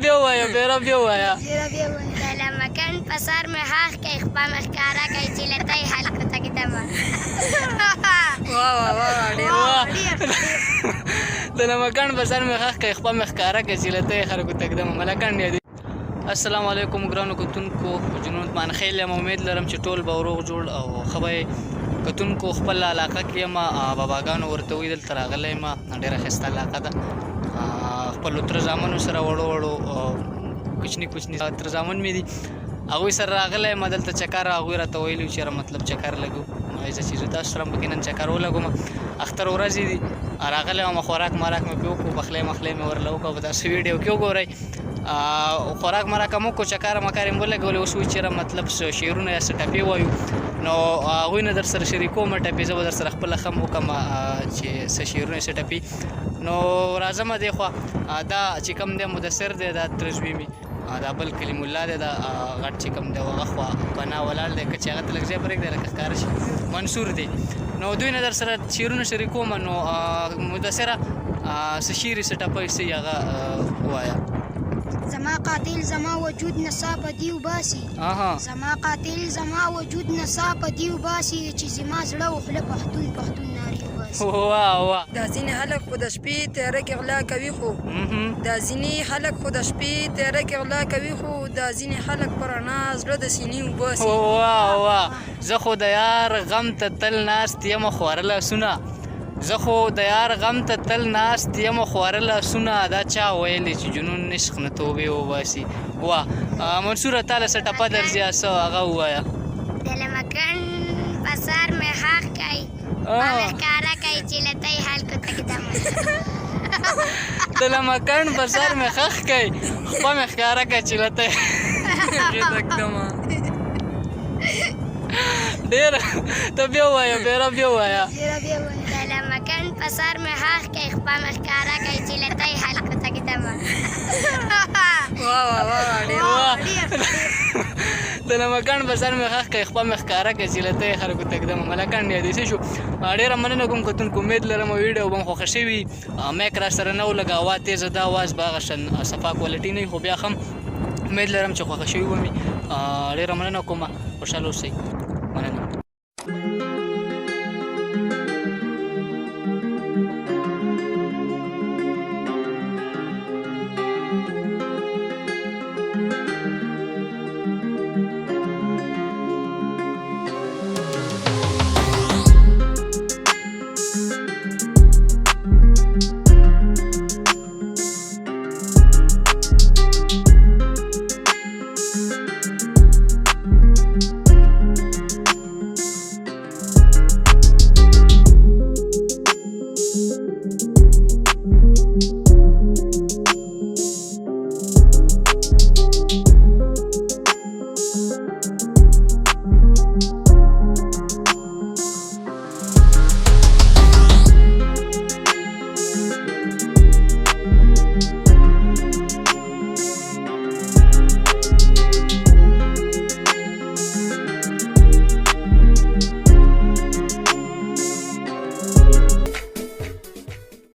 بیا ووایه بیره بیا ووایه د لمکن په سر مې خاښ کوي خپه مې ښکاره کوي چې له تی خلکو ته ږدمه د لمکن په سر مې خاښ کوي خپه مې ښکاره کوي چې له تی خلکو ته ږدمه ملکن یادوي. السلام علیکم ګرانو کتونکو جنون مان خیل یم امید لرم چې ټول به روغ جوړ او ښه به کتونکو خپل علاقه کې یم باباګانو ورته وي دلته راغلی یم ډېره ښایسته علاقه ده خپلو تره زامنو سره وړو وړو کوچني کوچني تره زامن مې دي هغوی سره راغلی یم دلته چکر هغوی راته ویلي چې مطلب چکر لګو زه چې زه تاسو سره هم پکې نن چکر ولګوم اختر ورځې دي راغلی یم خوراک مراک مې پې وکړو پخلی مخلی مې ورله وکړو په تاسو ویډیو کې وګورئ خوراک مراک هم وکړو چکر مکر یې ولګولې اوس وایي چېرې مطلب شعرونه یا څه ټپې وایو نو هغوی نه در سره شریکوم ټپې زه به در سره خپله ښه وکړم چې څه شعرونه څه ټپې نو راځم دې خوا دا چې کوم دی مدثر دی دا تره زوی مې دا بل کلیم الله دی دا غټ چې کوم دی هغه خوا پناه ولاړ دی که چې هغه ته لږ ځای پرېږدی لکه ښکاره شي منصور دی نو دوی نه در سره شعرونه شریکوم نو مدثره څه شعر څه ټپه څه هغه ووایه. زما قاتل زما وجود نڅا په دیو باسي زما قاتل زما وجود نڅا په دیو باسي چې زما زړه و خوله پښتون پښتون نارې وباسي. دا ځینې خلک خو د شپې تیاره کې غلا کوي خو دا ځینې خلک خو د شپې تیاره کې غلا کوي خو دا ځینې خلک په رڼا زړه د سینې وباسي. زه خو د یار غم ته تل ناست یم خواره لاسونه زه خو د یار غم ته تل ناست یم خواره لاسونه دا چا ویلی چې جنون عشق نه توبې وباسي. منصوره تاله څه ټپه درځي څه هغه ووایه. د لمکن په سر مې خاښ کوي خپه مې ښکاره کوي چې له تی خلکو ته ږدمه د لمکن په سر مې خښ کوي خپه مې ښکاره کوي چې له تی ږدمه ډېره ته بیا ووایه بیره بیا ووایه. د لمکن په سر مې خاښ کوي خپه مې ښکاره کوي چې له تی خلکو ته ږدمه د لمکن په سر مې خښ کوي خپه مې ښکاره کوي چې له تی خلکو ته ږدمه ملکن یادې څه شو ډېره مننه کوم کتونکو امید لرم ویډیو به م خوښه شوي میک را سره نه و لږه اواز تیزه ده اواز به هغه شان صفا کوالټي نه وي خو بیا هم امید لرم چې خوښه شوي به مې ډېره مننه کوم خوشحاله اوسئ.